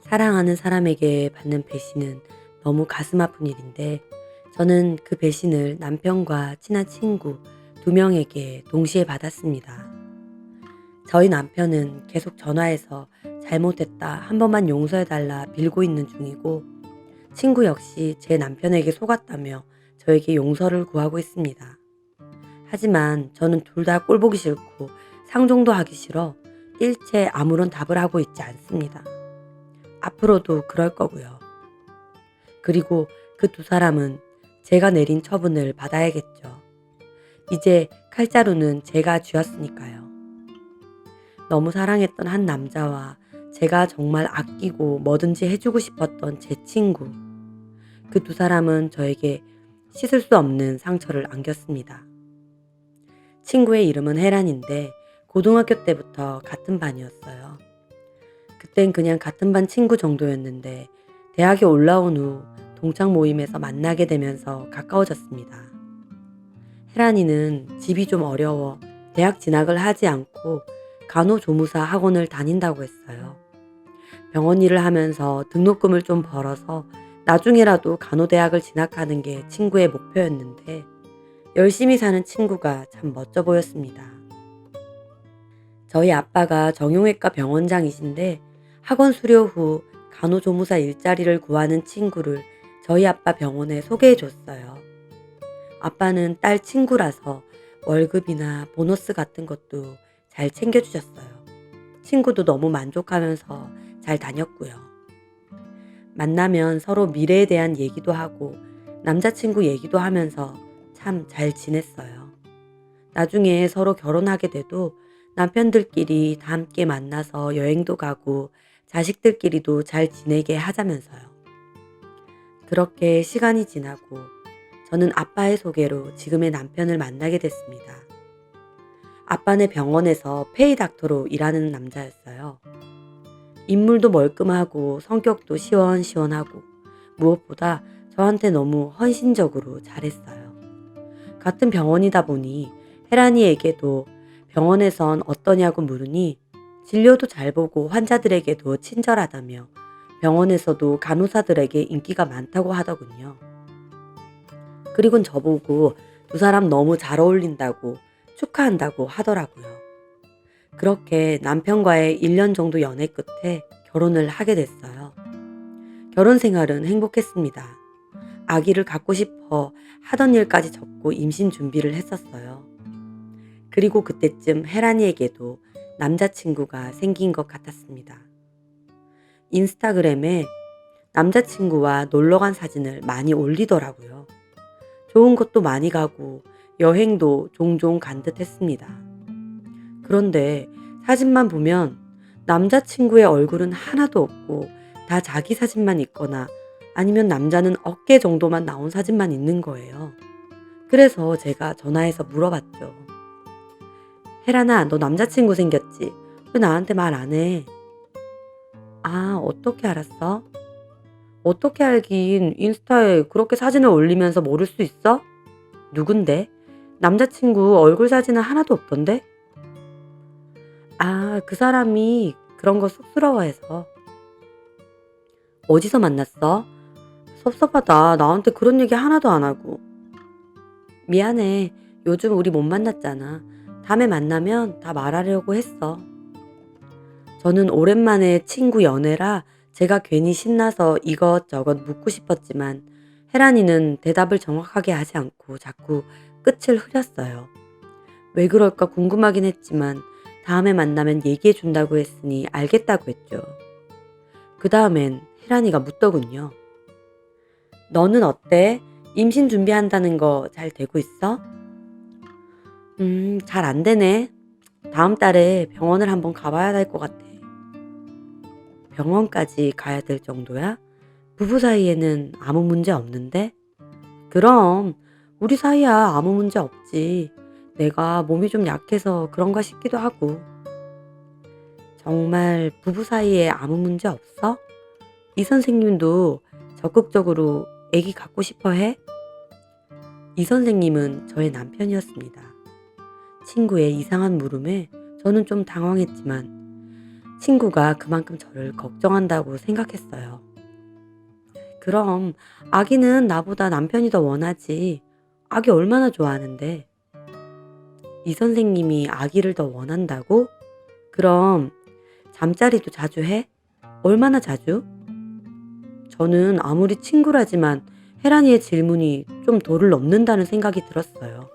사랑하는 사람에게 받는 배신은 너무 가슴 아픈 일인데 저는 그 배신을 남편과 친한 친구 두 명에게 동시에 받았습니다. 저희 남편은 계속 전화해서 잘못했다, 한 번만 용서해달라 빌고 있는 중이고 친구 역시 제 남편에게 속았다며 저에게 용서를 구하고 있습니다. 하지만 저는 둘 다 꼴보기 싫고 상종도 하기 싫어 일체 아무런 답을 하고 있지 않습니다. 앞으로도 그럴 거고요. 그리고 그 두 사람은 제가 내린 처분을 받아야겠죠. 이제 칼자루는 제가 쥐었으니까요. 너무 사랑했던 한 남자와 제가 정말 아끼고 뭐든지 해주고 싶었던 제 친구. 그 두 사람은 저에게 씻을 수 없는 상처를 안겼습니다. 친구의 이름은 혜란인데 고등학교 때부터 같은 반이었어요. 그땐 그냥 같은 반 친구 정도였는데 대학에 올라온 후 동창 모임에서 만나게 되면서 가까워졌습니다. 혜란이는 집이 좀 어려워 대학 진학을 하지 않고 간호조무사 학원을 다닌다고 했어요. 병원 일을 하면서 등록금을 좀 벌어서 나중에라도 간호대학을 진학하는 게 친구의 목표였는데 열심히 사는 친구가 참 멋져 보였습니다. 저희 아빠가 정형외과 병원장이신데 학원 수료 후 간호조무사 일자리를 구하는 친구를 저희 아빠 병원에 소개해 줬어요. 아빠는 딸 친구라서 월급이나 보너스 같은 것도 잘 챙겨주셨어요. 친구도 너무 만족하면서 잘 다녔고요. 만나면 서로 미래에 대한 얘기도 하고 남자친구 얘기도 하면서 참 잘 지냈어요. 나중에 서로 결혼하게 돼도 남편들끼리 다 함께 만나서 여행도 가고 자식들끼리도 잘 지내게 하자면서요. 그렇게 시간이 지나고 저는 아빠의 소개로 지금의 남편을 만나게 됐습니다. 아빠네 병원에서 페이닥터로 일하는 남자였어요. 인물도 멀끔하고 성격도 시원시원하고 무엇보다 저한테 너무 헌신적으로 잘했어요. 같은 병원이다 보니 혜란이에게도 병원에선 어떠냐고 물으니 진료도 잘 보고 환자들에게도 친절하다며 병원에서도 간호사들에게 인기가 많다고 하더군요. 그리곤 저보고 두 사람 너무 잘 어울린다고 축하한다고 하더라고요. 그렇게 남편과의 1년 정도 연애 끝에 결혼을 하게 됐어요. 결혼 생활은 행복했습니다. 아기를 갖고 싶어 하던 일까지 접고 임신 준비를 했었어요. 그리고 그때쯤 혜란이에게도 남자친구가 생긴 것 같았습니다. 인스타그램에 남자친구와 놀러간 사진을 많이 올리더라고요. 좋은 곳도 많이 가고 여행도 종종 간 듯 했습니다. 그런데 사진만 보면 남자친구의 얼굴은 하나도 없고 다 자기 사진만 있거나 아니면 남자는 어깨 정도만 나온 사진만 있는 거예요. 그래서 제가 전화해서 물어봤죠. 혜란아, 너 남자친구 생겼지? 왜 나한테 말 안 해? 아, 어떻게 알았어? 어떻게 알긴 인스타에 그렇게 사진을 올리면서 모를 수 있어? 누군데? 남자친구 얼굴 사진은 하나도 없던데? 아, 그 사람이 그런 거 쑥스러워해서. 어디서 만났어? 섭섭하다. 나한테 그런 얘기 하나도 안 하고. 미안해. 요즘 우리 못 만났잖아. 다음에 만나면 다 말하려고 했어. 저는 오랜만에 친구 연애라 제가 괜히 신나서 이것저것 묻고 싶었지만 혜란이는 대답을 정확하게 하지 않고 자꾸 끝을 흐렸어요. 왜 그럴까 궁금하긴 했지만 다음에 만나면 얘기해 준다고 했으니 알겠다고 했죠. 그 다음엔 혜란이가 묻더군요. 너는 어때? 임신 준비한다는 거 잘 되고 있어? 잘 안 되네. 다음 달에 병원을 한번 가봐야 될 것 같아. 병원까지 가야 될 정도야? 부부 사이에는 아무 문제 없는데? 그럼 우리 사이야 아무 문제 없지. 내가 몸이 좀 약해서 그런가 싶기도 하고. 정말 부부 사이에 아무 문제 없어? 이 선생님도 적극적으로 아기 갖고 싶어 해? 이 선생님은 저의 남편이었습니다. 친구의 이상한 물음에 저는 좀 당황했지만 친구가 그만큼 저를 걱정한다고 생각했어요. 그럼 아기는 나보다 남편이 더 원하지. 아기 얼마나 좋아하는데. 이 선생님이 아기를 더 원한다고? 그럼 잠자리도 자주 해? 얼마나 자주? 저는 아무리 친구라지만 혜란이의 질문이 좀 도를 넘는다는 생각이 들었어요.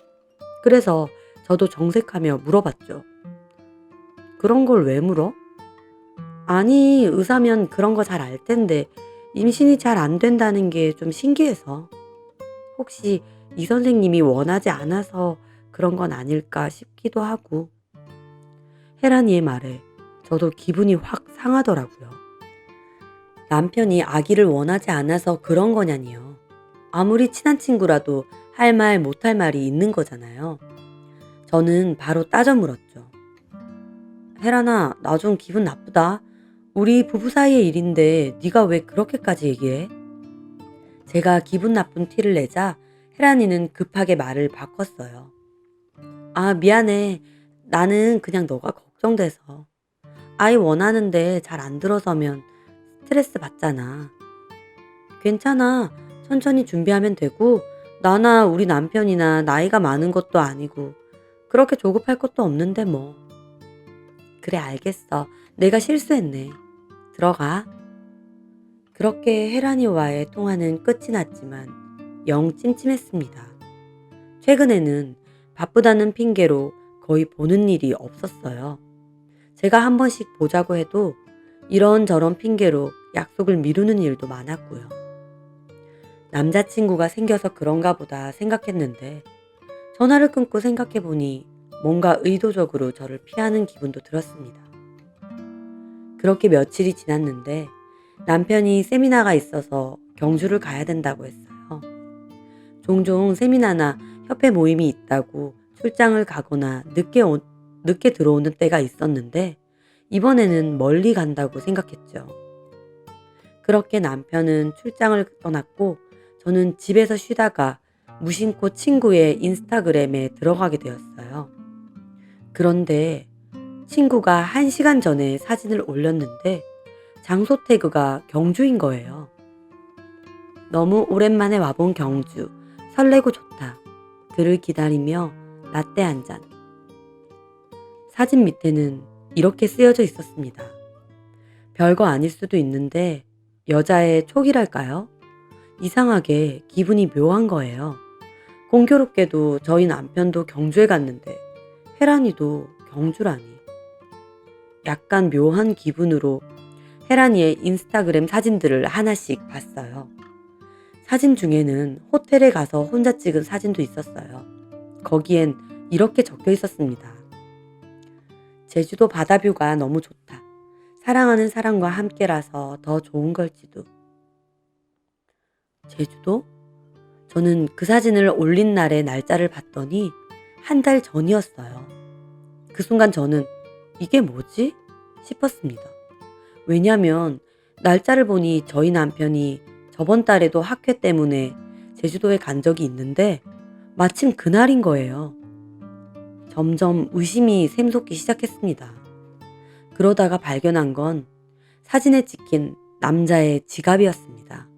그래서 저도 정색하며 물어봤죠. 그런 걸 왜 물어? 아니, 의사면 그런 거 잘 알 텐데 임신이 잘 안 된다는 게 좀 신기해서. 혹시 이 선생님이 원하지 않아서 그런 건 아닐까 싶기도 하고. 혜란이의 말에 저도 기분이 확 상하더라고요. 남편이 아기를 원하지 않아서 그런 거냐니요. 아무리 친한 친구라도 할 말 못할 말이 있는 거잖아요. 저는 바로 따져 물었죠. 혜란아, 나 좀 기분 나쁘다. 우리 부부 사이의 일인데 네가 왜 그렇게까지 얘기해? 제가 기분 나쁜 티를 내자 혜란이는 급하게 말을 바꿨어요. 아, 미안해. 나는 그냥 너가 걱정돼서. 아이 원하는데 잘 안 들어서면 스트레스 받잖아. 괜찮아. 천천히 준비하면 되고, 나나 우리 남편이나 나이가 많은 것도 아니고, 그렇게 조급할 것도 없는데 뭐. 그래, 알겠어. 내가 실수했네. 들어가. 그렇게 혜란이와의 통화는 끝이 났지만 영 찜찜했습니다. 최근에는 바쁘다는 핑계로 거의 보는 일이 없었어요. 제가 한 번씩 보자고 해도 이런저런 핑계로 약속을 미루는 일도 많았고요. 남자친구가 생겨서 그런가 보다 생각했는데 전화를 끊고 생각해보니 뭔가 의도적으로 저를 피하는 기분도 들었습니다. 그렇게 며칠이 지났는데 남편이 세미나가 있어서 경주를 가야 된다고 했어요. 종종 세미나나 협회 모임이 있다고 출장을 가거나 늦게 들어오는 때가 있었는데 이번에는 멀리 간다고 생각했죠. 그렇게 남편은 출장을 떠났고 저는 집에서 쉬다가 무심코 친구의 인스타그램에 들어가게 되었어요. 그런데 친구가 1시간 전에 사진을 올렸는데 장소 태그가 경주인 거예요. 너무 오랜만에 와본 경주. 설레고 좋다. 그를 기다리며 라떼 한 잔. 사진 밑에는 이렇게 쓰여져 있었습니다. 별거 아닐 수도 있는데 여자의 촉이랄까요? 이상하게 기분이 묘한 거예요. 공교롭게도 저희 남편도 경주에 갔는데 혜란이도 경주라니. 약간 묘한 기분으로 혜란이의 인스타그램 사진들을 하나씩 봤어요. 사진 중에는 호텔에 가서 혼자 찍은 사진도 있었어요. 거기엔 이렇게 적혀 있었습니다. 제주도 바다뷰가 너무 좋다. 사랑하는 사람과 함께라서 더 좋은 걸지도. 제주도? 저는 그 사진을 올린 날의 날짜를 봤더니 한 달 전이었어요. 그 순간 저는 이게 뭐지? 싶었습니다. 왜냐면 날짜를 보니 저희 남편이 저번 달에도 학회 때문에 제주도에 간 적이 있는데 마침 그날인 거예요. 점점 의심이 샘솟기 시작했습니다. 그러다가 발견한 건 사진에 찍힌 남자의 지갑이었습니다.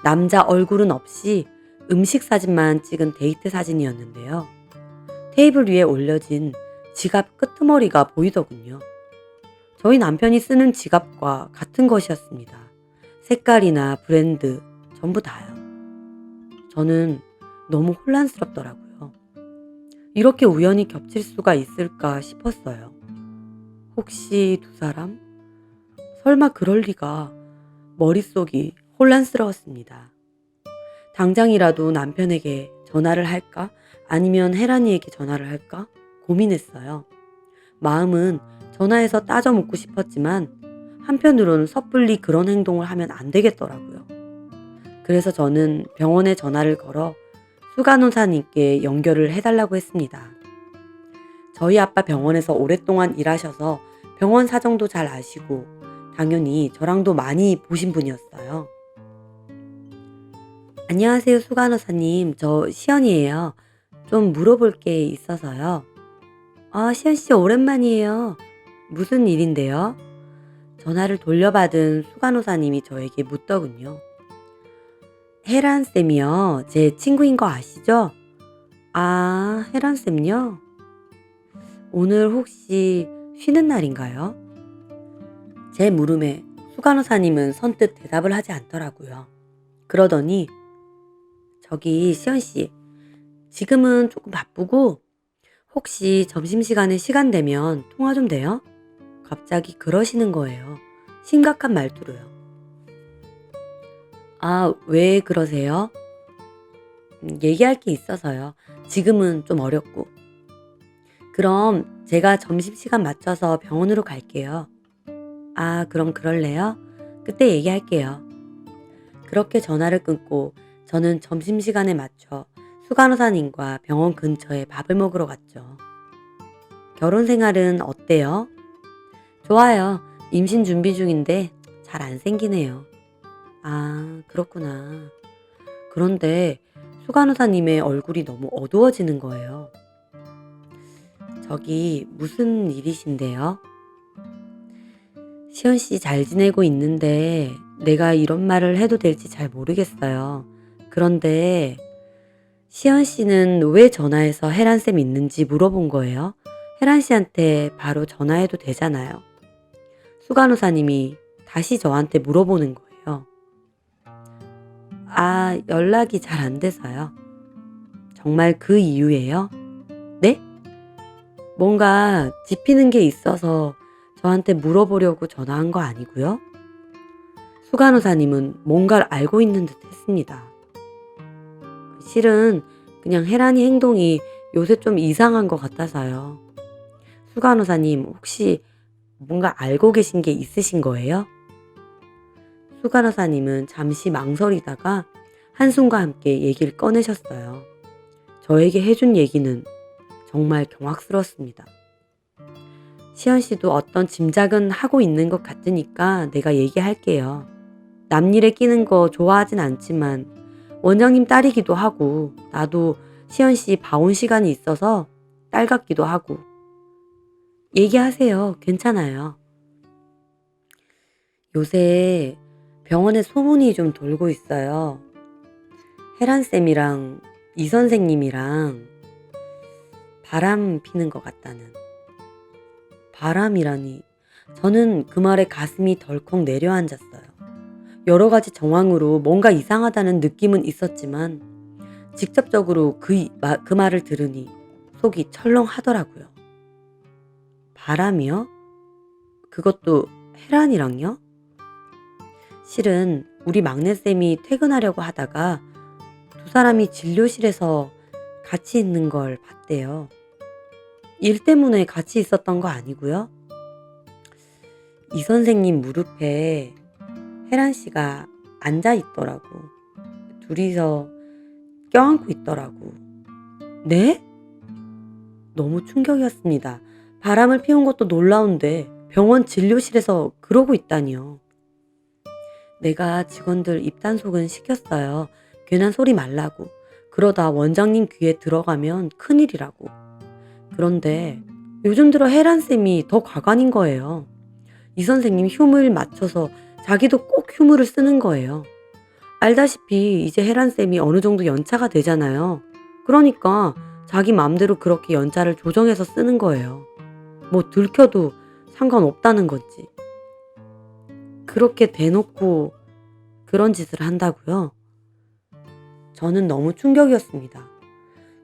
남자 얼굴은 없이 음식 사진만 찍은 데이트 사진이었는데요. 테이블 위에 올려진 지갑 끄트머리가 보이더군요. 저희 남편이 쓰는 지갑과 같은 것이었습니다. 색깔이나 브랜드 전부 다요. 저는 너무 혼란스럽더라고요. 이렇게 우연히 겹칠 수가 있을까 싶었어요. 혹시 두 사람? 설마 그럴 리가. 머릿속이 혼란스러웠습니다. 당장이라도 남편에게 전화를 할까? 아니면 혜란이에게 전화를 할까? 고민했어요. 마음은 전화해서 따져 묻고 싶었지만 한편으로는 섣불리 그런 행동을 하면 안 되겠더라고요. 그래서 저는 병원에 전화를 걸어 수간호사님께 연결을 해달라고 했습니다. 저희 아빠 병원에서 오랫동안 일하셔서 병원 사정도 잘 아시고 당연히 저랑도 많이 보신 분이었어요. 안녕하세요, 수간호사님. 저 시연이에요. 좀 물어볼 게 있어서요. 아, 시연씨 오랜만이에요. 무슨 일인데요? 전화를 돌려받은 수간호사님이 저에게 묻더군요. 혜란쌤이요. 제 친구인 거 아시죠? 아, 혜란쌤요? 오늘 혹시 쉬는 날인가요? 제 물음에 수간호사님은 선뜻 대답을 하지 않더라고요. 그러더니 저기 시연씨, 지금은 조금 바쁘고 혹시 점심시간에 시간 되면 통화 좀 돼요? 갑자기 그러시는 거예요. 심각한 말투로요. 아, 왜 그러세요? 얘기할 게 있어서요. 지금은 좀 어렵고. 그럼 제가 점심시간 맞춰서 병원으로 갈게요. 아, 그럼 그럴래요? 그때 얘기할게요. 그렇게 전화를 끊고 저는 점심시간에 맞춰 수간호사님과 병원 근처에 밥을 먹으러 갔죠. 결혼 생활은 어때요? 좋아요. 임신 준비 중인데 잘 안 생기네요. 아, 그렇구나. 그런데 수간호사님의 얼굴이 너무 어두워지는 거예요. 저기 무슨 일이신데요? 시연 씨 잘 지내고 있는데 내가 이런 말을 해도 될지 잘 모르겠어요. 그런데 시연 씨는 왜 전화해서 혜란쌤 있는지 물어본 거예요? 혜란 씨한테 바로 전화해도 되잖아요. 수간호사님이 다시 저한테 물어보는 거예요. 아, 연락이 잘 안 돼서요. 정말 그 이유예요? 네? 뭔가 짚히는 게 있어서 저한테 물어보려고 전화한 거 아니고요? 수간호사님은 뭔가를 알고 있는 듯 했습니다. 실은 그냥 혜란이 행동이 요새 좀 이상한 것 같아서요. 수간호사님 혹시 뭔가 알고 계신 게 있으신 거예요? 수간호사님은 잠시 망설이다가 한숨과 함께 얘기를 꺼내셨어요. 저에게 해준 얘기는 정말 경악스러웠습니다. 시연 씨도 어떤 짐작은 하고 있는 것 같으니까 내가 얘기할게요. 남 일에 끼는 거 좋아하진 않지만 원장님 딸이기도 하고 나도 시연 씨 봐온 시간이 있어서 딸 같기도 하고. 얘기하세요. 괜찮아요. 요새 병원에 소문이 좀 돌고 있어요. 혜란쌤이랑 이 선생님이랑 바람 피는 것 같다는. 바람이라니. 저는 그 말에 가슴이 덜컥 내려앉았어요. 여러 가지 정황으로 뭔가 이상하다는 느낌은 있었지만 직접적으로 그 말을 들으니 속이 철렁하더라고요. 바람이요? 그것도 혜란이랑요? 실은 우리 막내쌤이 퇴근하려고 하다가 두 사람이 진료실에서 같이 있는 걸 봤대요. 일 때문에 같이 있었던 거 아니고요. 이 선생님 무릎에 혜란 씨가 앉아 있더라고. 둘이서 껴안고 있더라고. 네? 너무 충격이었습니다. 바람을 피운 것도 놀라운데 병원 진료실에서 그러고 있다니요. 내가 직원들 입단속은 시켰어요. 괜한 소리 말라고. 그러다 원장님 귀에 들어가면 큰일이라고. 그런데 요즘 들어 혜란쌤이 더 과간인 거예요. 이 선생님 휴무일 맞춰서 자기도 꼭 휴무를 쓰는 거예요. 알다시피 이제 혜란쌤이 어느 정도 연차가 되잖아요. 그러니까 자기 마음대로 그렇게 연차를 조정해서 쓰는 거예요. 뭐 들켜도 상관없다는 건지. 그렇게 대놓고 그런 짓을 한다고요? 저는 너무 충격이었습니다.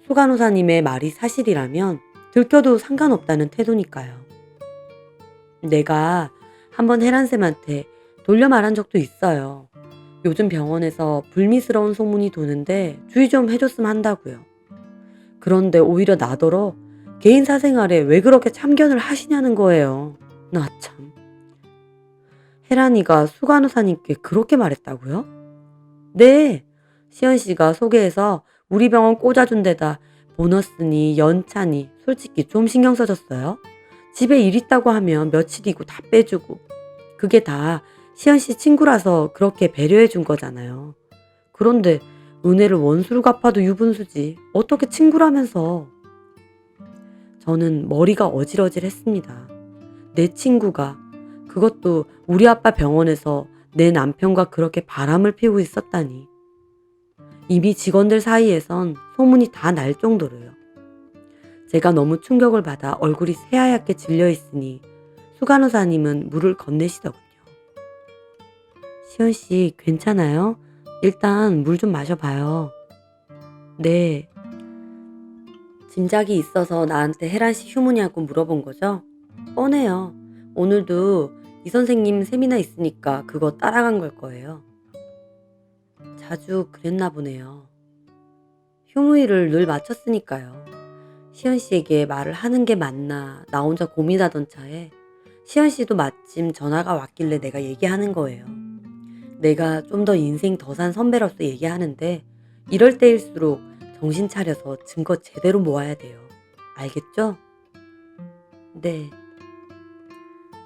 수간호사님의 말이 사실이라면 들켜도 상관없다는 태도니까요. 내가 한번 혜란쌤한테 돌려 말한 적도 있어요. 요즘 병원에서 불미스러운 소문이 도는데 주의 좀 해줬으면 한다고요. 그런데 오히려 나더러 개인 사생활에 왜 그렇게 참견을 하시냐는 거예요. 나 참. 혜란이가 수간호사님께 그렇게 말했다고요? 네. 시연 씨가 소개해서 우리 병원 꽂아준 데다 보너스니 연차니 솔직히 좀 신경 써줬어요. 집에 일 있다고 하면 며칠이고 다 빼주고. 그게 다 시연 씨 친구라서 그렇게 배려해 준 거잖아요. 그런데 은혜를 원수로 갚아도 유분수지. 어떻게 친구라면서. 저는 머리가 어질어질했습니다. 내 친구가 그것도 우리 아빠 병원에서 내 남편과 그렇게 바람을 피우고 있었다니. 이미 직원들 사이에선 소문이 다 날 정도로요. 제가 너무 충격을 받아 얼굴이 새하얗게 질려 있으니 수 간호사님은 물을 건네시더군요. 시연 씨 괜찮아요? 일단 물 좀 마셔봐요. 네. 짐작이 있어서 나한테 혜란 씨 휴무냐고 물어본 거죠? 뻔해요. 오늘도 이 선생님 세미나 있으니까 그거 따라간 걸 거예요. 자주 그랬나 보네요. 휴무일을 늘 마쳤으니까요. 시연 씨에게 말을 하는 게 맞나 나 혼자 고민하던 차에 시연 씨도 마침 전화가 왔길래 내가 얘기하는 거예요. 내가 좀 더 인생 더 산 선배로서 얘기하는데 이럴 때일수록 정신 차려서 증거 제대로 모아야 돼요. 알겠죠? 네.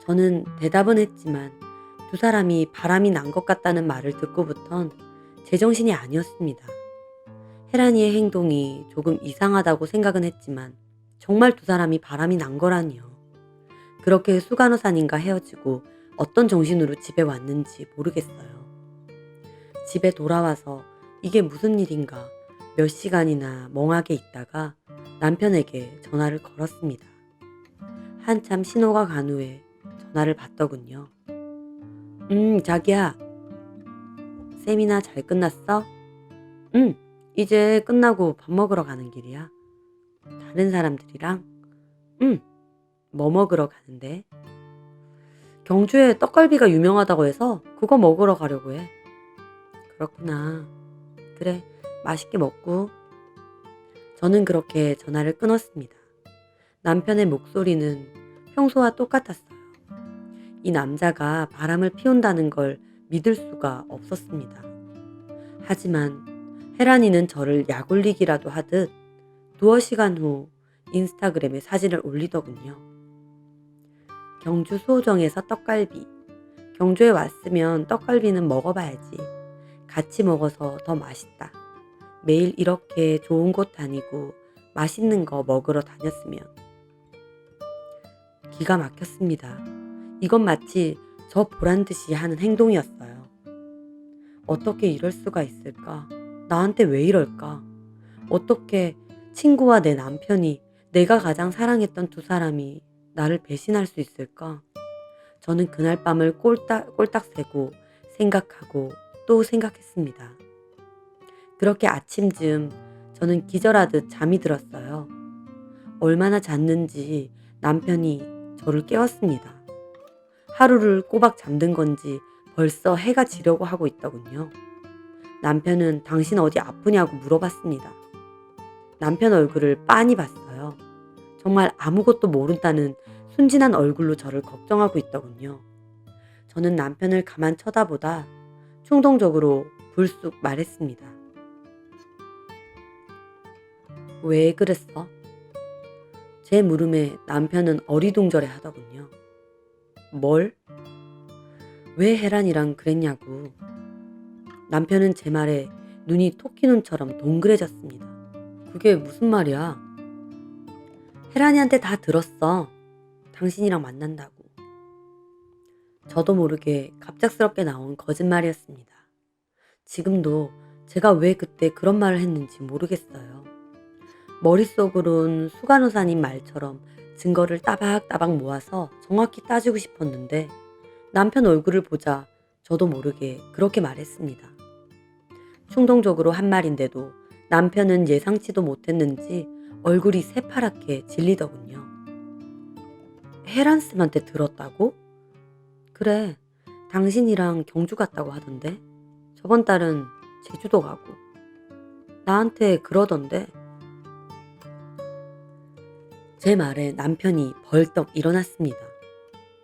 저는 대답은 했지만 두 사람이 바람이 난 것 같다는 말을 듣고부턴 제정신이 아니었습니다. 혜란이의 행동이 조금 이상하다고 생각은 했지만 정말 두 사람이 바람이 난 거라니요. 그렇게 수 간호사님과 헤어지고 어떤 정신으로 집에 왔는지 모르겠어요. 집에 돌아와서 이게 무슨 일인가 몇 시간이나 멍하게 있다가 남편에게 전화를 걸었습니다. 한참 신호가 간 후에 전화를 받더군요. 자기야. 세미나 잘 끝났어? 응, 이제 끝나고 밥 먹으러 가는 길이야. 다른 사람들이랑? 응, 뭐 먹으러 가는데? 경주에 떡갈비가 유명하다고 해서 그거 먹으러 가려고 해. 그렇구나. 그래, 맛있게 먹고. 저는 그렇게 전화를 끊었습니다. 남편의 목소리는 평소와 똑같았어요. 이 남자가 바람을 피운다는 걸 믿을 수가 없었습니다. 하지만 혜란이는 저를 약올리기라도 하듯 두어 시간 후 인스타그램에 사진을 올리더군요. 경주 수호정에서 떡갈비. 경주에 왔으면 떡갈비는 먹어봐야지. 같이 먹어서 더 맛있다. 매일 이렇게 좋은 곳 다니고 맛있는 거 먹으러 다녔으면. 기가 막혔습니다. 이건 마치 저 보란 듯이 하는 행동이었어요. 어떻게 이럴 수가 있을까? 나한테 왜 이럴까? 어떻게 친구와 내 남편이 내가 가장 사랑했던 두 사람이 나를 배신할 수 있을까? 저는 그날 밤을 꼴딱 새고 생각하고 또 생각했습니다. 그렇게 아침쯤 저는 기절하듯 잠이 들었어요. 얼마나 잤는지 남편이 저를 깨웠습니다. 하루를 꼬박 잠든 건지 벌써 해가 지려고 하고 있더군요. 남편은 당신 어디 아프냐고 물어봤습니다. 남편 얼굴을 빤히 봤어요. 정말 아무것도 모른다는 순진한 얼굴로 저를 걱정하고 있더군요. 저는 남편을 가만 쳐다보다 충동적으로 불쑥 말했습니다. 왜 그랬어? 제 물음에 남편은 어리둥절해 하더군요. 뭘? 왜 혜란이랑 그랬냐고. 남편은 제 말에 눈이 토끼눈처럼 동그래졌습니다. 그게 무슨 말이야? 혜란이한테 다 들었어. 당신이랑 만난다고. 저도 모르게 갑작스럽게 나온 거짓말이었습니다. 지금도 제가 왜 그때 그런 말을 했는지 모르겠어요. 머릿속으론 수 간호사님 말처럼 증거를 따박따박 모아서 정확히 따지고 싶었는데 남편 얼굴을 보자 저도 모르게 그렇게 말했습니다. 충동적으로 한 말인데도 남편은 예상치도 못했는지 얼굴이 새파랗게 질리더군요. 혜란쌤한테 들었다고? 그래, 당신이랑 경주 갔다고 하던데. 저번 달은 제주도 가고. 나한테 그러던데. 제 말에 남편이 벌떡 일어났습니다.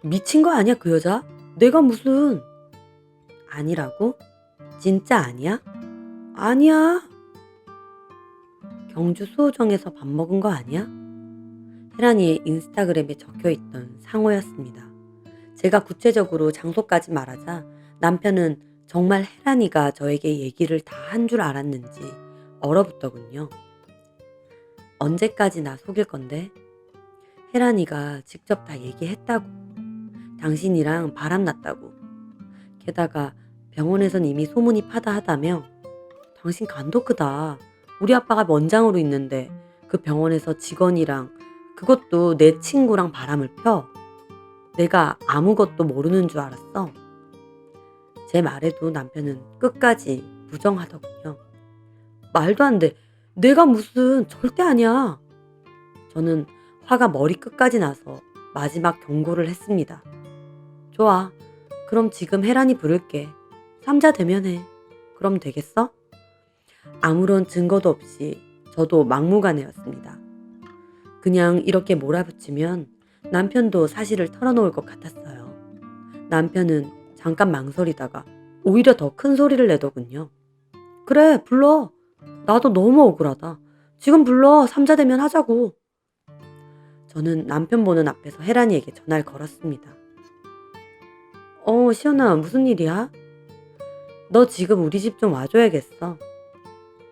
미친 거 아니야 그 여자? 내가 무슨... 아니라고? 진짜 아니야? 아니야. 경주 수호정에서 밥 먹은 거 아니야? 혜란이의 인스타그램에 적혀있던 상호였습니다. 제가 구체적으로 장소까지 말하자 남편은 정말 혜란이가 저에게 얘기를 다 한 줄 알았는지 얼어붙더군요. 언제까지 나 속일 건데? 혜란이가 직접 다 얘기했다고. 당신이랑 바람 났다고. 게다가 병원에선 이미 소문이 파다하다며. 당신 간도 크다. 우리 아빠가 원장으로 있는데 그 병원에서 직원이랑 그것도 내 친구랑 바람을 펴. 내가 아무것도 모르는 줄 알았어. 제 말에도 남편은 끝까지 부정하더군요. 말도 안 돼. 내가 무슨 절대 아니야. 저는 화가 머리 끝까지 나서 마지막 경고를 했습니다. 좋아. 그럼 지금 혜란이 부를게. 삼자 대면해. 그럼 되겠어? 아무런 증거도 없이 저도 막무가내였습니다. 그냥 이렇게 몰아붙이면 남편도 사실을 털어놓을 것 같았어요. 남편은 잠깐 망설이다가 오히려 더 큰 소리를 내더군요. 그래, 불러. 나도 너무 억울하다. 지금 불러. 삼자 대면 하자고. 저는 남편 보는 앞에서 혜란이에게 전화를 걸었습니다. 시연아, 무슨 일이야? 너 지금 우리 집 좀 와줘야겠어.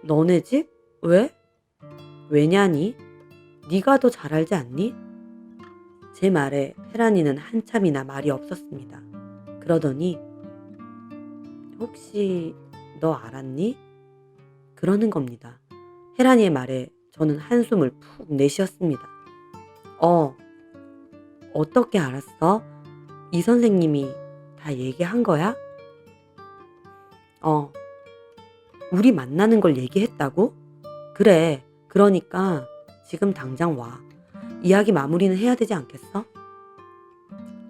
너네 집? 왜? 왜냐니? 네가 더 잘 알지 않니? 제 말에 혜란이는 한참이나 말이 없었습니다. 그러더니 혹시 너 알았니? 그러는 겁니다. 혜란이의 말에 저는 한숨을 푹 내쉬었습니다. 어떻게 알았어? 이 선생님이 다 얘기한 거야? 우리 만나는 걸 얘기했다고? 그래, 그러니까 지금 당장 와. 이야기 마무리는 해야 되지 않겠어?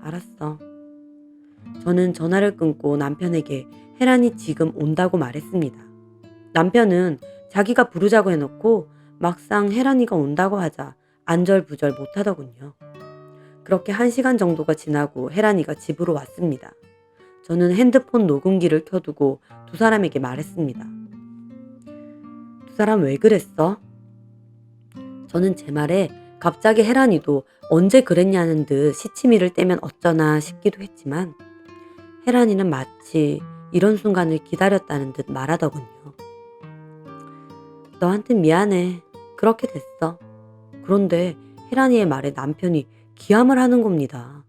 알았어. 저는 전화를 끊고 남편에게 혜란이 지금 온다고 말했습니다. 남편은 자기가 부르자고 해놓고 막상 혜란이가 온다고 하자 안절부절 못하더군요. 그렇게 1시간 정도가 지나고 혜란이가 집으로 왔습니다. 저는 핸드폰 녹음기를 켜두고 두 사람에게 말했습니다. 두 사람 왜 그랬어? 저는 제 말에 갑자기 혜란이도 언제 그랬냐는 듯 시치미를 떼면 어쩌나 싶기도 했지만 혜란이는 마치 이런 순간을 기다렸다는 듯 말하더군요. 너한텐 미안해. 그렇게 됐어. 그런데 혜란이의 말에 남편이 기함을 하는 겁니다.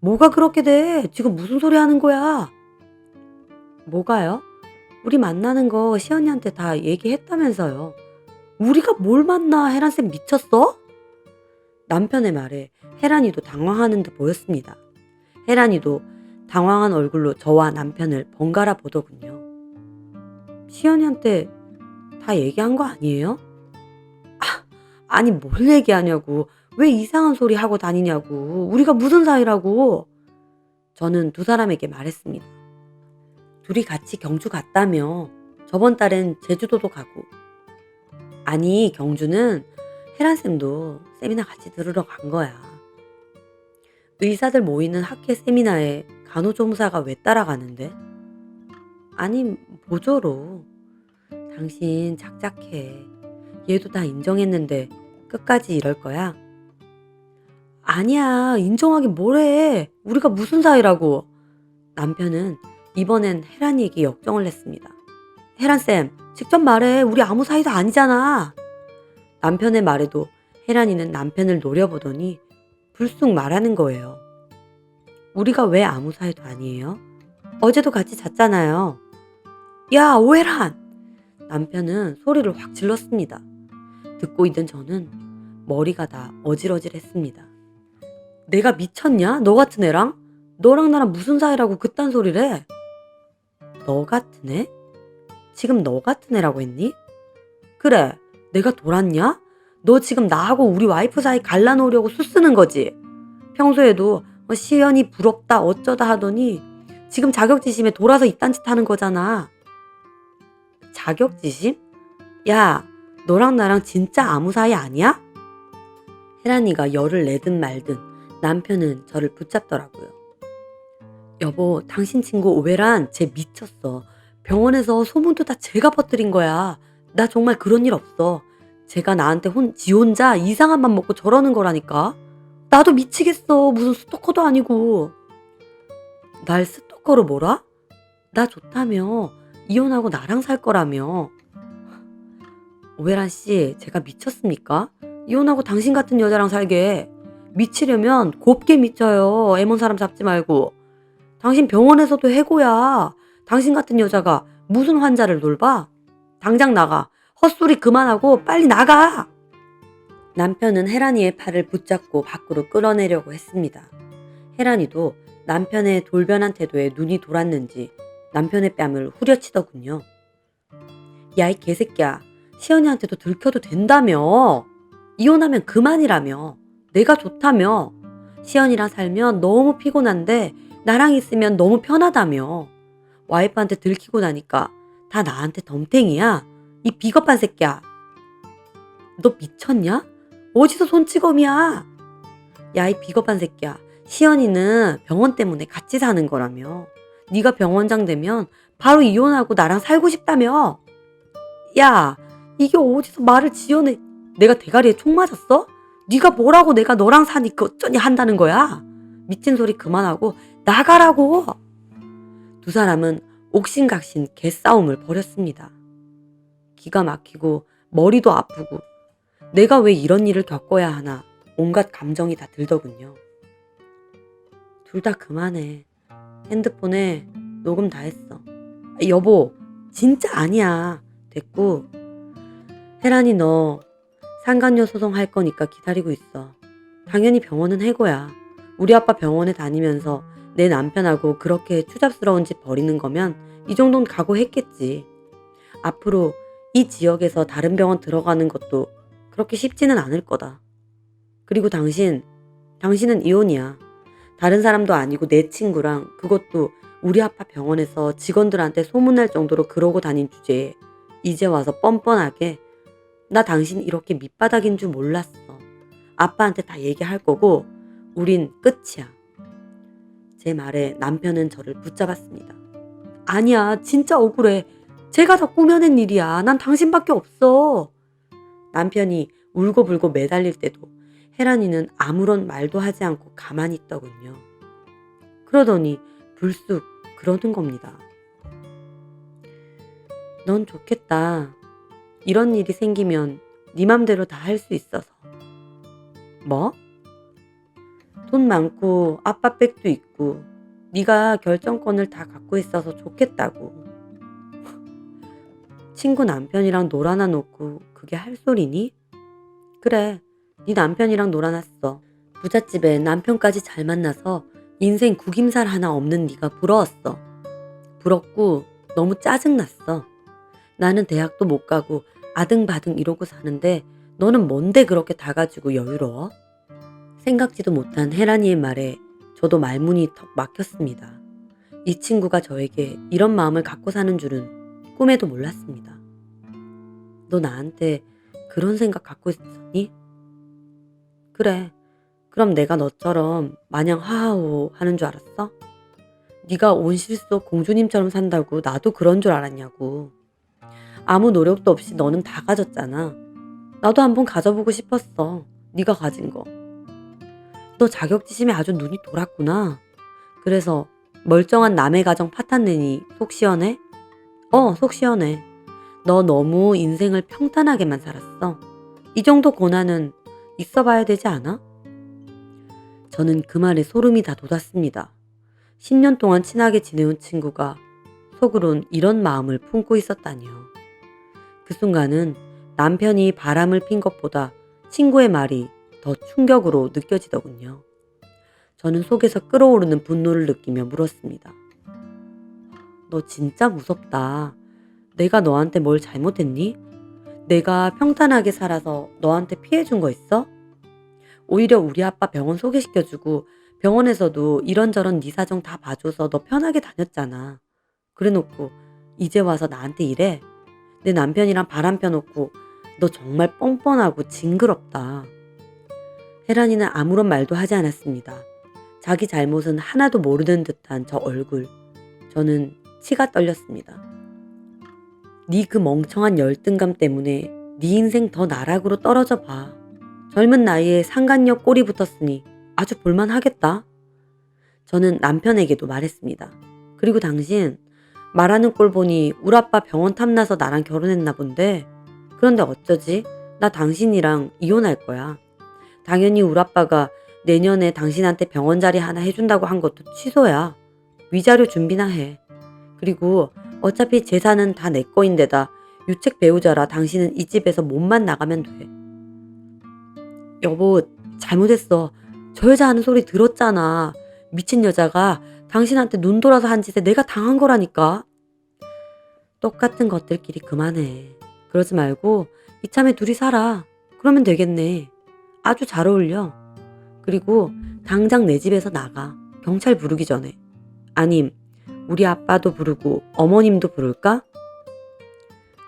뭐가 그렇게 돼? 지금 무슨 소리 하는 거야? 뭐가요? 우리 만나는 거 시연이한테 다 얘기했다면서요. 우리가 뭘 만나? 혜란쌤 미쳤어? 남편의 말에 혜란이도 당황하는 듯 보였습니다. 혜란이도 당황한 얼굴로 저와 남편을 번갈아 보더군요. 시연이한테 다 얘기한 거 아니에요? 아니 뭘 얘기하냐고. 왜 이상한 소리 하고 다니냐고. 우리가 무슨 사이라고. 저는 두 사람에게 말했습니다. 둘이 같이 경주 갔다며. 저번 달엔 제주도도 가고. 아니 경주는 혜란쌤도 세미나 같이 들으러 간 거야. 의사들 모이는 학회 세미나에 간호조무사가 왜 따라가는데? 아니 모조로. 당신 작작해. 얘도 다 인정했는데 끝까지 이럴 거야? 아니야, 인정하긴 뭐래. 우리가 무슨 사이라고. 남편은 이번엔 혜란이에게 역정을 냈습니다. 혜란쌤, 직접 말해. 우리 아무 사이도 아니잖아. 남편의 말에도 혜란이는 남편을 노려보더니 불쑥 말하는 거예요. 우리가 왜 아무 사이도 아니에요? 어제도 같이 잤잖아요. 야, 오혜란! 남편은 소리를 확 질렀습니다. 듣고 있던 저는 머리가 다 어질어질했습니다. 내가 미쳤냐? 너 같은 애랑? 너랑 나랑 무슨 사이라고 그딴 소리를 해? 너 같은 애? 지금 너 같은 애라고 했니? 그래, 내가 돌았냐? 너 지금 나하고 우리 와이프 사이 갈라놓으려고 수쓰는 거지? 평소에도 시연이 부럽다 어쩌다 하더니 지금 자격지심에 돌아서 이딴 짓 하는 거잖아. 자격지심? 야, 너랑 나랑 진짜 아무 사이 아니야? 혜란이가 열을 내든 말든 남편은 저를 붙잡더라고요. 여보, 당신 친구 오해란 쟤 미쳤어. 병원에서 소문도 다 제가 퍼뜨린 거야. 나 정말 그런 일 없어. 제가 나한테 지 혼자 이상한 맘 먹고 저러는 거라니까. 나도 미치겠어. 무슨 스토커도 아니고. 날 스토커로 뭐라? 나 좋다며. 이혼하고 나랑 살 거라며. 오해란 씨, 제가 미쳤습니까? 이혼하고 당신 같은 여자랑 살게. 미치려면 곱게 미쳐요. 애먼 사람 잡지 말고. 당신 병원에서도 해고야. 당신 같은 여자가 무슨 환자를 돌봐? 당장 나가. 헛소리 그만하고 빨리 나가. 남편은 혜란이의 팔을 붙잡고 밖으로 끌어내려고 했습니다. 혜란이도 남편의 돌변한 태도에 눈이 돌았는지 남편의 뺨을 후려치더군요. 야, 이 개새끼야. 시연이한테도 들켜도 된다며. 이혼하면 그만이라며. 내가 좋다며. 시연이랑 살면 너무 피곤한데 나랑 있으면 너무 편하다며. 와이프한테 들키고 나니까 다 나한테 덤탱이야. 이 비겁한 새끼야. 너 미쳤냐? 어디서 손찌검이야? 야, 이 비겁한 새끼야. 시연이는 병원 때문에 같이 사는 거라며. 네가 병원장 되면 바로 이혼하고 나랑 살고 싶다며. 야, 이게 어디서 말을 지어내. 내가 대가리에 총 맞았어? 네가 뭐라고 내가 너랑 사니까 어쩌니 한다는 거야? 미친 소리 그만하고 나가라고. 두 사람은 옥신각신 개싸움을 벌였습니다. 기가 막히고 머리도 아프고 내가 왜 이런 일을 겪어야 하나 온갖 감정이 다 들더군요. 둘 다 그만해. 핸드폰에 녹음 다 했어. 여보, 진짜 아니야. 됐고. 혜란이 너 상간녀 소송할 거니까 기다리고 있어. 당연히 병원은 해고야. 우리 아빠 병원에 다니면서 내 남편하고 그렇게 추잡스러운 짓 벌이는 거면 이 정도는 각오했겠지. 앞으로 이 지역에서 다른 병원 들어가는 것도 그렇게 쉽지는 않을 거다. 그리고 당신은 이혼이야. 다른 사람도 아니고 내 친구랑, 그것도 우리 아빠 병원에서 직원들한테 소문날 정도로 그러고 다닌 주제에 이제 와서 뻔뻔하게 나 당신 이렇게 밑바닥인 줄 몰랐어. 아빠한테 다 얘기할 거고 우린 끝이야. 제 말에 남편은 저를 붙잡았습니다. 아니야, 진짜 억울해. 제가 다 꾸며낸 일이야. 난 당신밖에 없어. 남편이 울고불고 매달릴 때도 혜란이는 아무런 말도 하지 않고 가만히 있더군요. 그러더니 불쑥 그러는 겁니다. 넌 좋겠다. 이런 일이 생기면 네 맘대로 다 할 수 있어서. 뭐? 돈 많고 아빠 백도 있고 네가 결정권을 다 갖고 있어서 좋겠다고. 친구 남편이랑 놀아나 놓고 그게 할 소리니? 그래, 네 남편이랑 놀아놨어. 부잣집에 남편까지 잘 만나서 인생 구김살 하나 없는 네가 부러웠어. 부럽고 너무 짜증났어. 나는 대학도 못 가고 아등바등 이러고 사는데 너는 뭔데 그렇게 다 가지고 여유로워? 생각지도 못한 혜란이의 말에 저도 말문이 턱 막혔습니다. 이 친구가 저에게 이런 마음을 갖고 사는 줄은 꿈에도 몰랐습니다. 너 나한테 그런 생각 갖고 있었니? 그래, 그럼 내가 너처럼 마냥 하하호 하는 줄 알았어? 네가 온실 속 공주님처럼 산다고 나도 그런 줄 알았냐고. 아무 노력도 없이 너는 다 가졌잖아. 나도 한번 가져보고 싶었어. 네가 가진 거. 너 자격지심에 아주 눈이 돌았구나. 그래서 멀쩡한 남의 가정 파탄내니 속 시원해? 속 시원해. 너 너무 인생을 평탄하게만 살았어. 이 정도 고난은 있어봐야 되지 않아? 저는 그 말에 소름이 다 돋았습니다. 10년 동안 친하게 지내온 친구가 속으론 이런 마음을 품고 있었다니요. 그 순간은 남편이 바람을 핀 것보다 친구의 말이 더 충격으로 느껴지더군요. 저는 속에서 끓어오르는 분노를 느끼며 물었습니다. 너 진짜 무섭다. 내가 너한테 뭘 잘못했니? 내가 평탄하게 살아서 너한테 피해준 거 있어? 오히려 우리 아빠 병원 소개시켜주고 병원에서도 이런저런 네 사정 다 봐줘서 너 편하게 다녔잖아. 그래놓고 이제 와서 나한테 이래? 내 남편이랑 바람 펴놓고 너 정말 뻔뻔하고 징그럽다. 혜란이는 아무런 말도 하지 않았습니다. 자기 잘못은 하나도 모르는 듯한 저 얼굴. 저는 치가 떨렸습니다. 네 그 멍청한 열등감 때문에 네 인생 더 나락으로 떨어져 봐. 젊은 나이에 상간녀 꼴이 붙었으니 아주 볼만하겠다. 저는 남편에게도 말했습니다. 그리고 당신 말하는 꼴 보니 우리 아빠 병원 탐나서 나랑 결혼했나 본데. 그런데 어쩌지? 나 당신이랑 이혼할 거야. 당연히 우리 아빠가 내년에 당신한테 병원 자리 하나 해준다고 한 것도 취소야. 위자료 준비나 해. 그리고 어차피 재산은 다 내 거인데다 유책 배우자라 당신은 이 집에서 몸만 나가면 돼. 여보, 잘못했어. 저 여자 하는 소리 들었잖아. 미친 여자가 당신한테 눈 돌아서 한 짓에 내가 당한 거라니까. 똑같은 것들끼리 그만해. 그러지 말고 이참에 둘이 살아. 그러면 되겠네. 아주 잘 어울려. 그리고 당장 내 집에서 나가. 경찰 부르기 전에. 아님 우리 아빠도 부르고 어머님도 부를까?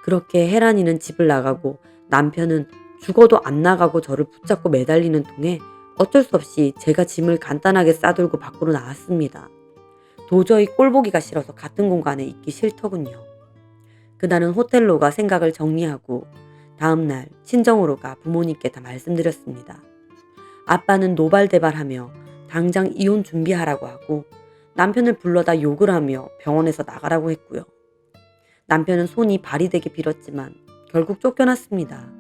그렇게 혜란이는 집을 나가고 남편은 죽어도 안 나가고 저를 붙잡고 매달리는 통에 어쩔 수 없이 제가 짐을 간단하게 싸들고 밖으로 나왔습니다. 도저히 꼴보기가 싫어서 같은 공간에 있기 싫더군요. 그날은 호텔로 가 생각을 정리하고 다음날 친정으로 가 부모님께 다 말씀드렸습니다. 아빠는 노발대발하며 당장 이혼 준비하라고 하고 남편을 불러다 욕을 하며 병원에서 나가라고 했고요. 남편은 손이 발이 되게 빌었지만 결국 쫓겨났습니다.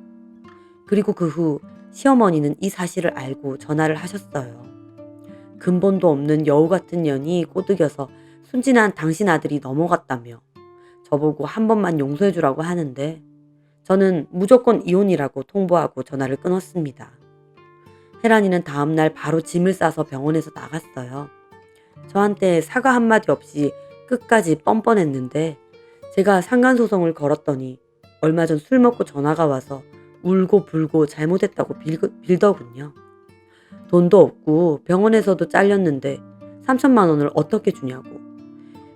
그리고 그 후 시어머니는 이 사실을 알고 전화를 하셨어요. 근본도 없는 여우 같은 년이 꼬드겨서 순진한 당신 아들이 넘어갔다며 저보고 한 번만 용서해주라고 하는데 저는 무조건 이혼이라고 통보하고 전화를 끊었습니다. 혜란이는 다음날 바로 짐을 싸서 병원에서 나갔어요. 저한테 사과 한마디 없이 끝까지 뻔뻔했는데 제가 상간소송을 걸었더니 얼마 전 술 먹고 전화가 와서 울고 불고 잘못했다고 빌더군요. 돈도 없고 병원에서도 잘렸는데 3천만 원을 어떻게 주냐고.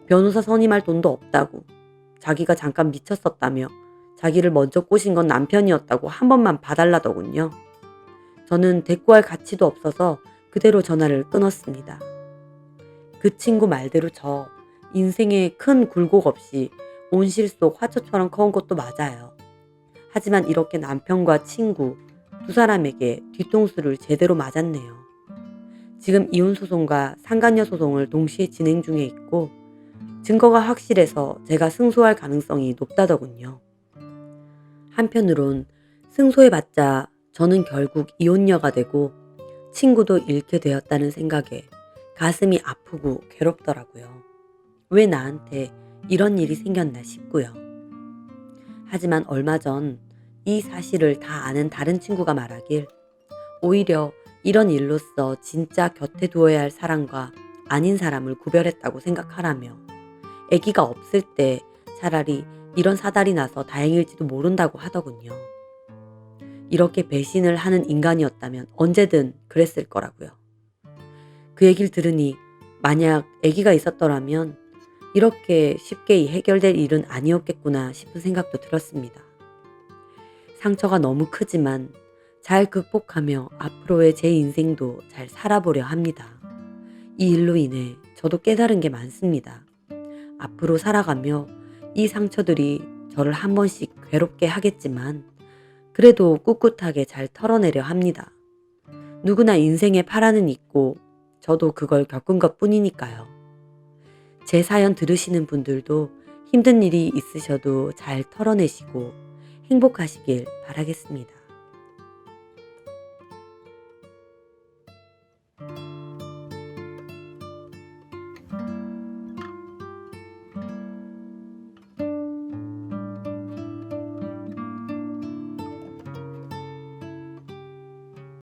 변호사 선임할 돈도 없다고. 자기가 잠깐 미쳤었다며 자기를 먼저 꼬신 건 남편이었다고 한 번만 봐달라더군요. 저는 대꾸할 가치도 없어서 그대로 전화를 끊었습니다. 그 친구 말대로 저 인생에 큰 굴곡 없이 온실 속 화초처럼 커온 것도 맞아요. 하지만 이렇게 남편과 친구 두 사람에게 뒤통수를 제대로 맞았네요. 지금 이혼 소송과 상간녀 소송을 동시에 진행 중에 있고 증거가 확실해서 제가 승소할 가능성이 높다더군요. 한편으론 승소해봤자 저는 결국 이혼녀가 되고 친구도 잃게 되었다는 생각에 가슴이 아프고 괴롭더라고요. 왜 나한테 이런 일이 생겼나 싶고요. 하지만 얼마 전 이 사실을 다 아는 다른 친구가 말하길 오히려 이런 일로써 진짜 곁에 두어야 할 사람과 아닌 사람을 구별했다고 생각하라며 아기가 없을 때 차라리 이런 사달이 나서 다행일지도 모른다고 하더군요. 이렇게 배신을 하는 인간이었다면 언제든 그랬을 거라고요. 그 얘기를 들으니 만약 아기가 있었더라면 이렇게 쉽게 해결될 일은 아니었겠구나 싶은 생각도 들었습니다. 상처가 너무 크지만 잘 극복하며 앞으로의 제 인생도 잘 살아보려 합니다. 이 일로 인해 저도 깨달은 게 많습니다. 앞으로 살아가며 이 상처들이 저를 한 번씩 괴롭게 하겠지만 그래도 꿋꿋하게 잘 털어내려 합니다. 누구나 인생에 파란은 있고 저도 그걸 겪은 것 뿐이니까요. 제 사연 들으시는 분들도 힘든 일이 있으셔도 잘 털어내시고 행복하시길 바라겠습니다.